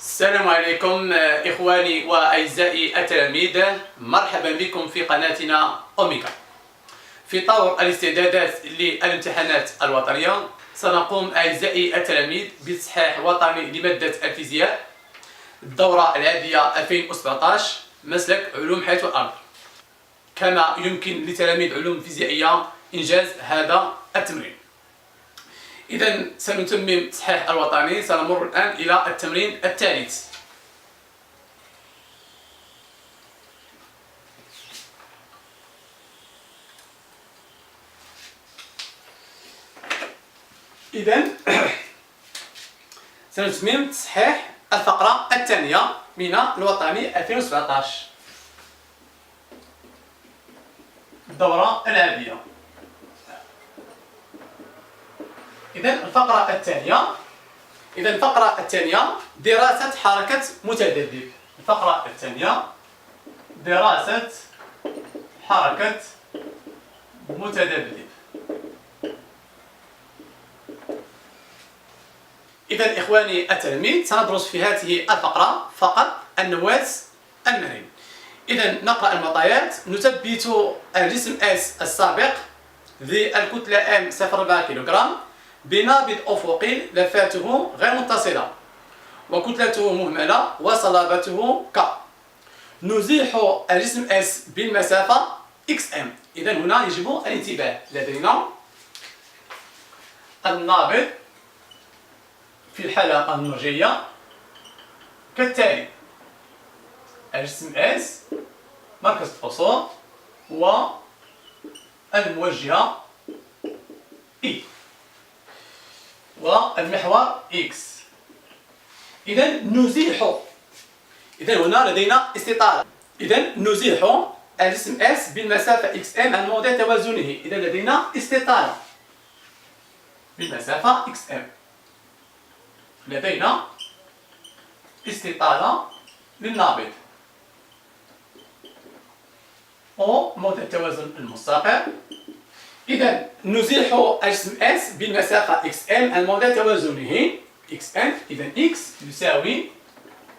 السلام عليكم إخواني وأعزائي التلاميذ، مرحبا بكم في قناتنا أوميغا. في طور الاستعدادات للامتحانات الوطنية سنقوم أعزائي التلاميذ بإصحاح وطني لمادة الفيزياء الدورة العادية 2017 مسلك علوم حياة والأرض، كما يمكن لتلاميذ علوم فيزيائية إنجاز هذا التمرين. إذا سنتمم إصحاح الوطني، سنمر الآن إلى التمرين الثالث. إذا سنتمم تصحيح الفقرة الثانية من الوطني 2017 الدورة العادية. إذا الفقرة الثانية دراسة حركة متذبذب. الفقرة الثانية دراسة حركة متذبذب. إذا إخواني التلاميذ سندرس في هذه الفقرة فقط النواة المرن. إذا نقرأ المعطيات. نثبت الجسم S السابق ذي الكتلة M 0.4 كيلوغرام بنابض أفقي لفاته غير متصلة وكتلته مهملة وصلابته K. نزيح الجسم S بالمسافة XM. إذا هنا يجب الانتباه. لدينا النابض في الحالة النرجية كالتالي: الجسم S مركز الفصول والموجهة E والمحور X. إذا نزيح. إذا هنا لدينا استطالة. إذا نزيح الجسم S بالمسافة XM عن موضع توازنه. إذا لدينا استطالة بالمسافة XM. لدينا استطالة للنابض أو موضع التوازن المستقر. إذا نزيح الجسم S بالمسافة XM عن موضع توازنه XM. إذا X يساوي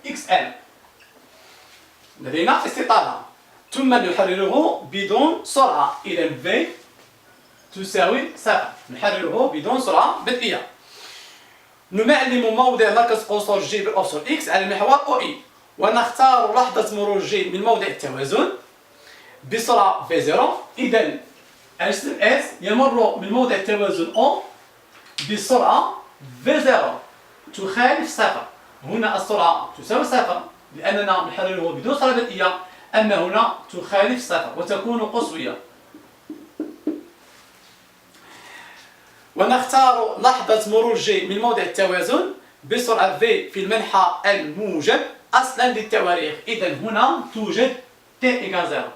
XM. لدينا استطالة ثم نحرره بدون سرعة. إذا V تساوي 0. نحرره بدون سرعة بدئية. نعلم موضع مركز قصور G بالأفصول X على المحور OE ونختار لحظة مرور G من موضع التوازن بسرعة V0. إذا الجسم S يمر من موضع التوازن O بسرعة V0 تخالف 0. هنا السرعة تساوي 0 لأننا نحرره بدون سرعة بدئية، أما هنا تخالف 0 وتكون قصوية. ونختار لحظة مرور G من موضع التوازن بسرعة V في المنحى الموجب أصلا للتواريخ. إذا هنا توجد T = 0.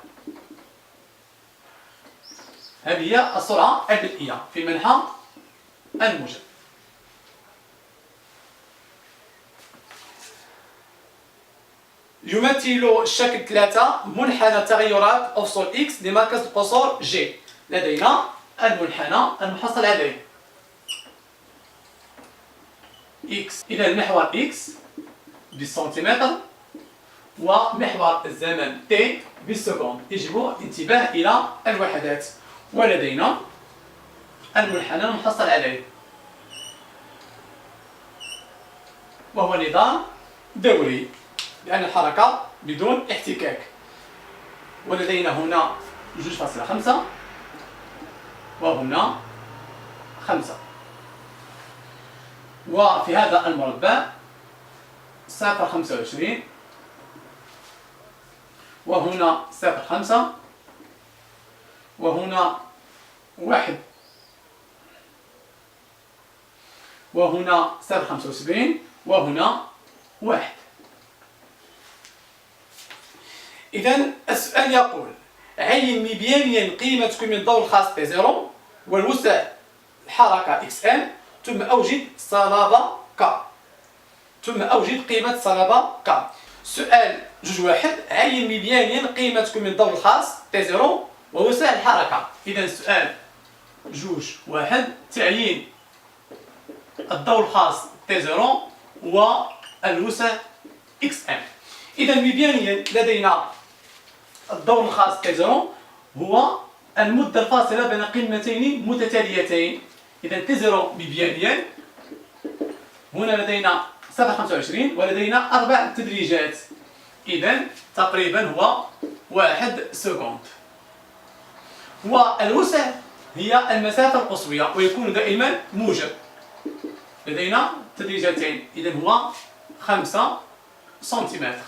هذه هي السرعة البدئية في المنحى الموجب. يمثل الشكل 3 منحنى تغيرات أفصول X لمركز القصور G. لدينا المنحنى المحصل عليه X. إذا المحور X بالسنتيمتر ومحور الزمن T بالسكوند. يجب الانتباه إلى الوحدات. ولدينا المنحنى المحصل عليه وهو نظام دوري لأن الحركة بدون احتكاك. ولدينا هنا 2.5 وهنا 5. وفي هذا المربع 0.25 وهنا 0.5 وهنا 1 وهنا 0.75 وهنا 1. إذا السؤال يقول: عين مبيانيا قيمة كم الضوء الخاص T0 والوسع الحركة XM ثم أوجد صلابة K. ثم أوجد قيمة صلابة K. سؤال 2.1: عين مبيانيا قيمة كم الضوء الخاص T0 ووسع الحركة. إذا السؤال 2.1: تعيين الضوء الخاص T0 والوسع إكس إم. إذا مبيانيا لدينا الدور الخاص T0 هو المدة الفاصلة بين قمتين متتاليتين. إذا T0 مبيانيا هنا لدينا 0.25 ولدينا 4 تدريجات، إذا تقريبا هو 1 سكوند. والوسع هي المسافة القصوية ويكون دائما موجب. لدينا تدريجتين، إذا هو 5 سنتيمتر.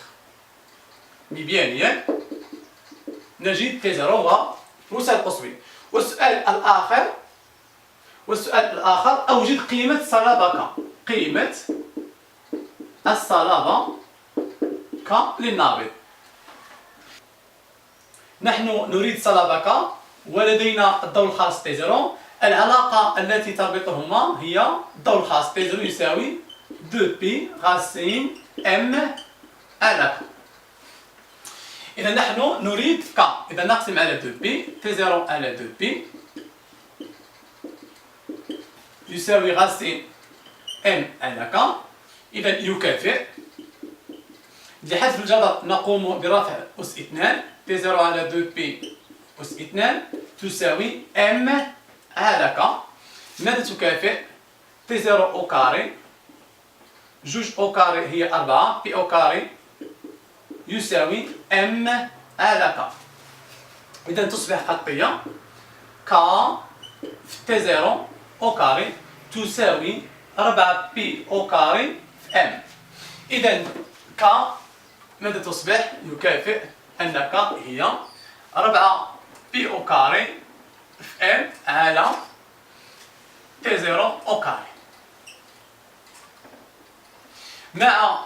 مبيانيا نجد T0 هو الوسع القصوي. والسؤال الآخر أوجد قيمة صلابة قيمة الصلابة للنابض. نحن نريد صلابة ولدينا الضوء الخاص T0. العلاقة التي تربطهما هي الضوء الخاص T0 يساوي 2P راسين M على K. إذا نحن نريد K، إذا نقسم على 2P، T0 على 2P يساوي راسين M على K. إذا يكافئ. لحذف الجذر نقوم برفع أس 2، T0 على 2P أس 2 تساوي M على K. ماذا تكافئ؟ T0 أو كاري، 2 أو كاري هي 4، P أو كاري يساوي M على K. إذا تصبح خطية K في T0 أو كاري تساوي 4P أو كاري في M. إذا K ماذا تصبح؟ يكافئ أن K هي 4P أو كاري في M على T0 أو كاري مع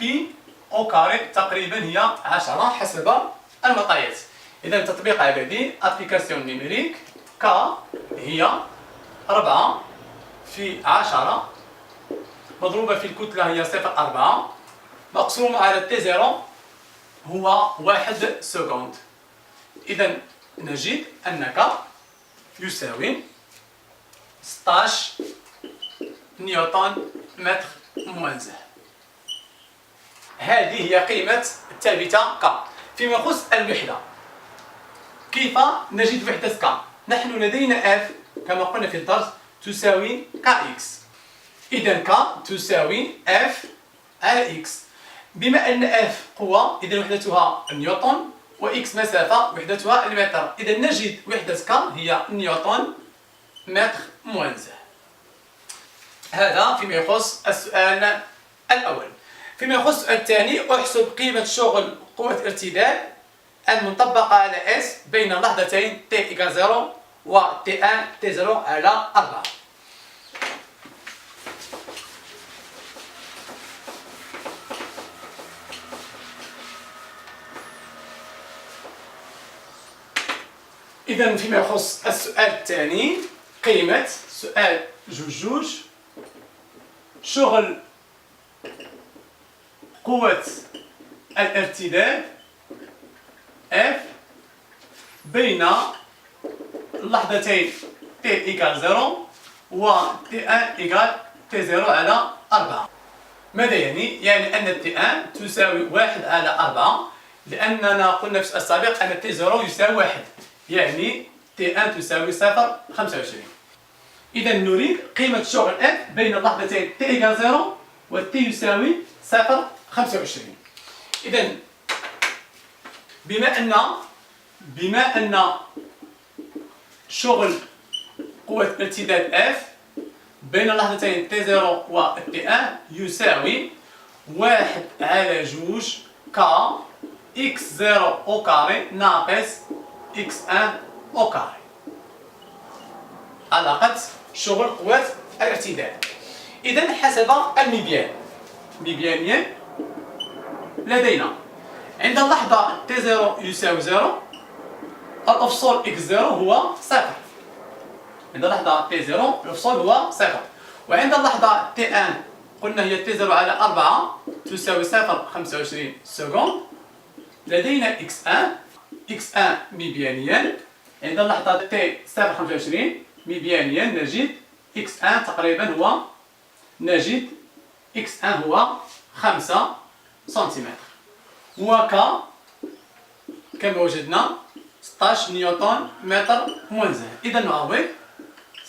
P أو كاري تقريبا هي 10 حسب المعطيات. إذا التطبيق عددي أبليكاسيون نيميريك K هي 4 في 10 مضروبة في الكتلة هي 0.4 مقسوم على T0 هو 1 سكوند. إذا نجد أن K يساوي 16 نيوتن متر موازي. هذه هي قيمة الثابتة K. فيما يخص الوحدة، كيف نجد وحدة K؟ نحن لدينا F كما قلنا في الدرس تساوي Kx. إذا K تساوي F على X. بما أن F قوة إذا وحدتها نيوتن وX مسافة وحدتها المتر. إذا نجد وحدة K هي نيوتن متر موازي. هذا فيما يخص السؤال الأول. فيما يخص السؤال الثاني، أحسب قيمة شغل قوة ارتداد المطبقة على S بين لحظتين T = 0 و T1 T0 على 4. إذا فيما يخص السؤال الثاني، قيمة سؤال جوج شغل قوة الارتداد F بين اللحظتين T = 0 و T1 = T0 على 4. ماذا يعني؟ يعني أن T1 تساوي 1 على 4 لأننا قلنا في السؤال السابق أن T0 يساوي 1، يعني T1 تساوي 0.25. إذا نريد قيمة شغل F بين اللحظتين T = 0 و T يساوي 0.25. إذا بما أن شغل قوة ارتداد F بين اللحظتين T0 و T1 يساوي 1 على 2 K X0 أو كاري ناقص X1 أو كاري. علاقة شغل قوة الارتداد. إذا حسب المبيان مبيانيا لدينا عند اللحظة T0 يساوي 0 الأفصول X0 هو 0. عند اللحظة T0 الأفصول هو 0. وعند اللحظة T1 قلنا هي T0 على 4 تساوي 0.25 سكوند. لدينا X1 مبيانيا عند اللحظة T 0.25 مبيانيا نجد X1 تقريبا هو 5 سنتيمتر. وك كما وجدنا 16 نيوتن متر منزه. إذا نعوض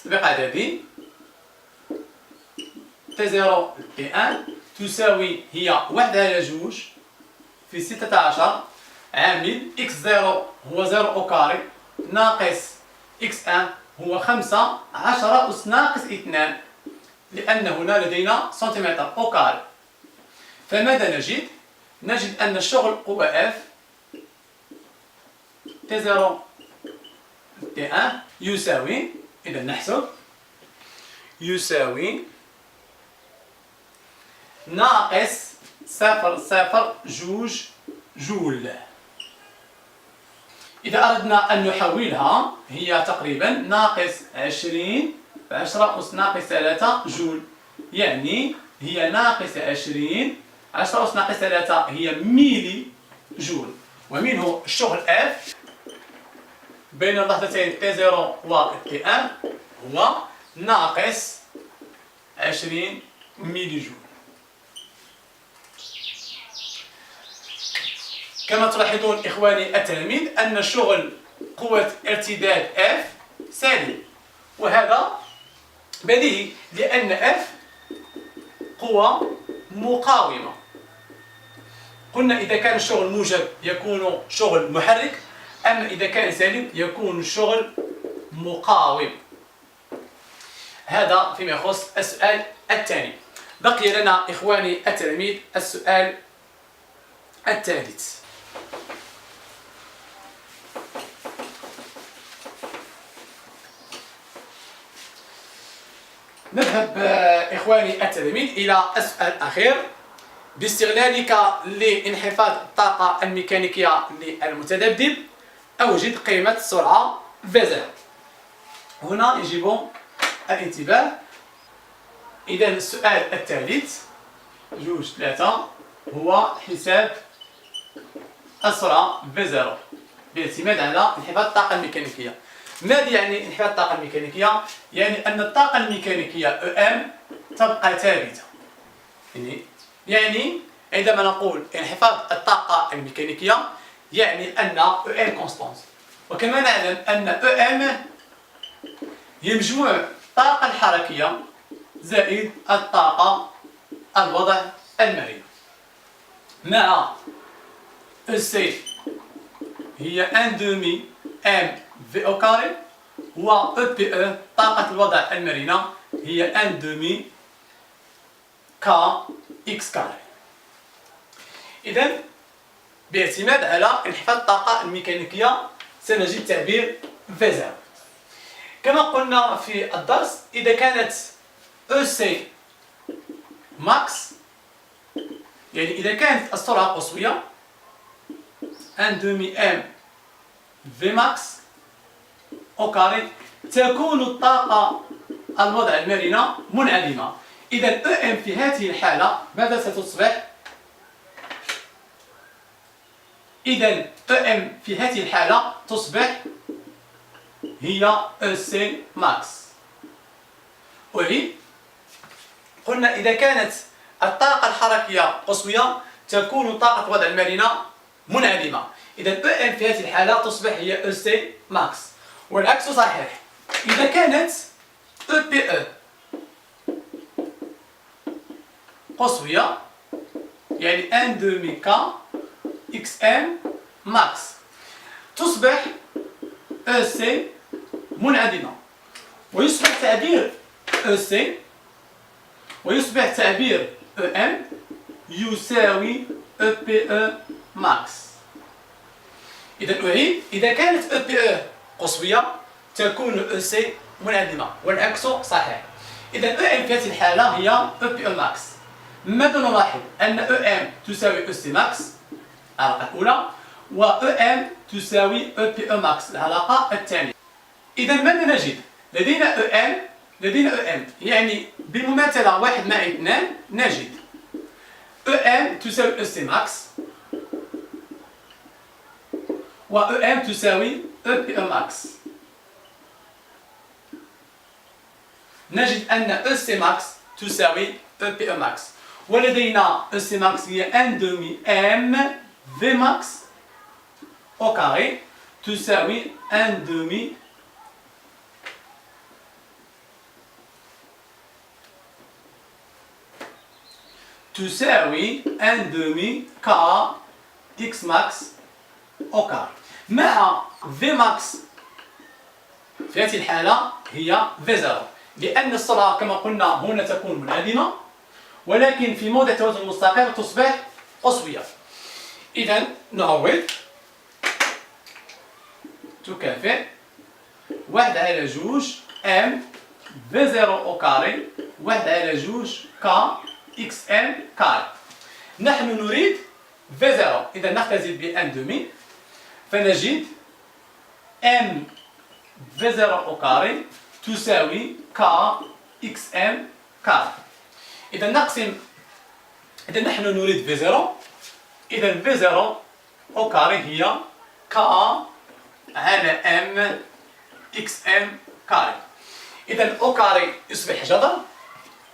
تطبيق عددي T0 T1 تساوي هي 1 على 2 في 16 عامل x0 هو 0 أو كاري ناقص x1 هو 15 أس ناقص 2 لأن هنا لدينا سنتيمتر أو كاري. فماذا نجد؟ نجد أن الشغل قوة F T0 T1 يساوي، إذا نحسب، يساوي ناقص 0.002 جول. إذا أردنا أن نحولها هي تقريبا ناقص 20 في 10 أس ناقص 3 جول، يعني هي ناقص 20 10 أس ناقص 3 هي ميلي جول. ومنه الشغل F بين اللحظتين T0 و T1 هو ناقص 20 ميلي جول. كما تلاحظون إخواني التلاميذ أن الشغل قوة ارتداد F سالب، وهذا بديهي لأن F قوة مقاومة. قلنا إذا كان الشغل موجب يكون شغل محرك، أما إذا كان سالب يكون الشغل مقاوم. هذا فيما يخص السؤال الثاني. بقي لنا إخواني التلاميذ السؤال الثالث. نذهب إخواني التلاميذ إلى السؤال الأخير. باستغلالك لانحفاظ الطاقة الميكانيكية للمتذبذب أوجد قيمة السرعة V0. هنا يجب الانتباه. إذا السؤال الثالث 2-3 هو حساب السرعة V0 بالاعتماد على انحفاظ الطاقة الميكانيكية. ماذا يعني انحفاظ الطاقة الميكانيكية؟ يعني أن الطاقة الميكانيكية EM تبقى ثابتة. يعني عندما نقول انحفاظ الطاقة الميكانيكية يعني أن EM كونستانت. وكما نعلم أن EM هي مجموع الطاقة الحركية زائد الطاقة الوضع المرن مع EC هي 1/2 M V au carré، و EPE طاقة الوضع المرنة هي 1/2 K X كاري. إذن باعتماد على انحفاظ الطاقة الميكانيكية سنجد تعبير V0. كما قلنا في الدرس إذا كانت EC ماكس يعني إذا كانت السرعة قصوية 1/2 M V ماكس أو كاري تكون الطاقة الوضع المرنة منعدمة. إذا EM في هذه الحالة ماذا ستصبح؟ إذا EM في هذه الحالة تصبح هي EC ماكس. أعيد، قلنا إذا كانت الطاقة الحركية قصوية تكون طاقة الوضع المرنة منعدمة. إذا EM في هذه الحالة تصبح هي EC ماكس، والعكس صحيح. إذا كانت EPE قصوية يعني 1/2 K XM ماكس تصبح EC منعدمة، ويصبح تعبير EC ويصبح تعبير EM يساوي EPE ماكس. إذا أعيد، إذا كانت EPE قصوية تكون EC منعدمة والعكس صحيح. إذا EM في هذه الحالة هي EPE ماكس. ماذا نلاحظ؟ أن EM تساوي EC ماكس العلاقة الأولى، و EM تساوي EPE ماكس العلاقة الثانية. إذا ماذا نجد؟ لدينا EM يعني بمماثلة 1 مع 2 نجد EM تساوي EC ماكس و EM تساوي EPE ماكس. نجد أن EC ماكس تساوي EPE ماكس، ولدينا E C max هي 1 demi M V max au carré تساوي 1 demi تساوي 1 demi K X max au carré مع V max في هذه الحالة هي V0 لأن السرعة كما قلنا هنا تكون منعدمة ولكن في موضع توازن مستقر تصبح أسوية. إذا نعوض تكافئ 1 على جوج M V0 أو كاري 1 على جوج K إكس إم كاري. نحن نريد V0 إذا نختزل ب 1 demi فنجد M V0 أو كاري تساوي K إكس إم كاري. إذا نقسم إذا نحن نريد V0 إذا V0 أو كاري هي K على M إكس إم كاري. إذا أو كاري يصبح جذر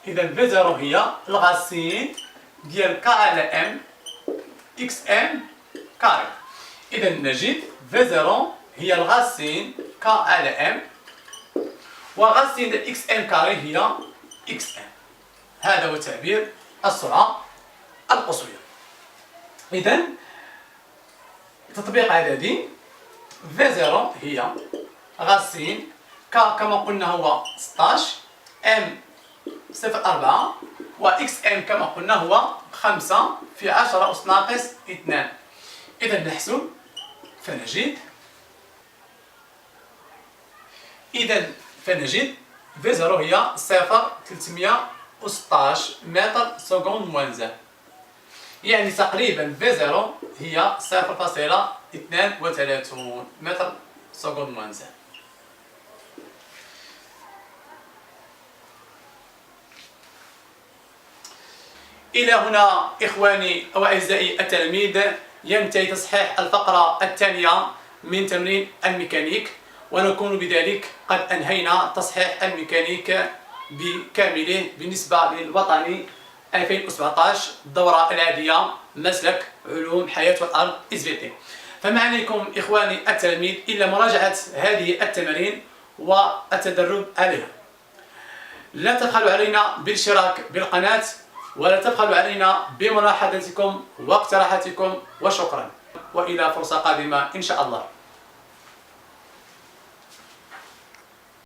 إذا V0 هي الغاسين ديال K على M إكس إم كاري. إذا نجد V0 هي الغاسين K على M وغاسين ديال إكس إم كاري هي إكس إم. هذا هو تعبير السرعة القصوية. إذا تطبيق عددي V0 هي غاسين K كما قلنا هو 16 M 0.4 و إكس إم كما قلنا هو 5 في 10 أس ناقص 2. إذا نحسب فنجد V0 هي 0.316 متر سكوند موان زان يعني تقريبا V0 هي 0.32 متر سكوند موان زان. إلى هنا إخواني وأعزائي التلاميذ ينتهي تصحيح الفقرة الثانية من تمرين الميكانيك ونكون بذلك قد أنهينا تصحيح الميكانيك بكامله بالنسبة للوطني 2017 الدورة العادية مسلك علوم حياة والأرض SVT. فما عليكم إخواني التلاميذ إلا مراجعة هذه التمارين والتدرب عليها. لا تبخلوا علينا بالاشتراك بالقناة ولا تبخلوا علينا بملاحظتكم واقتراحاتكم وشكرا وإلى فرصة قادمة إن شاء الله.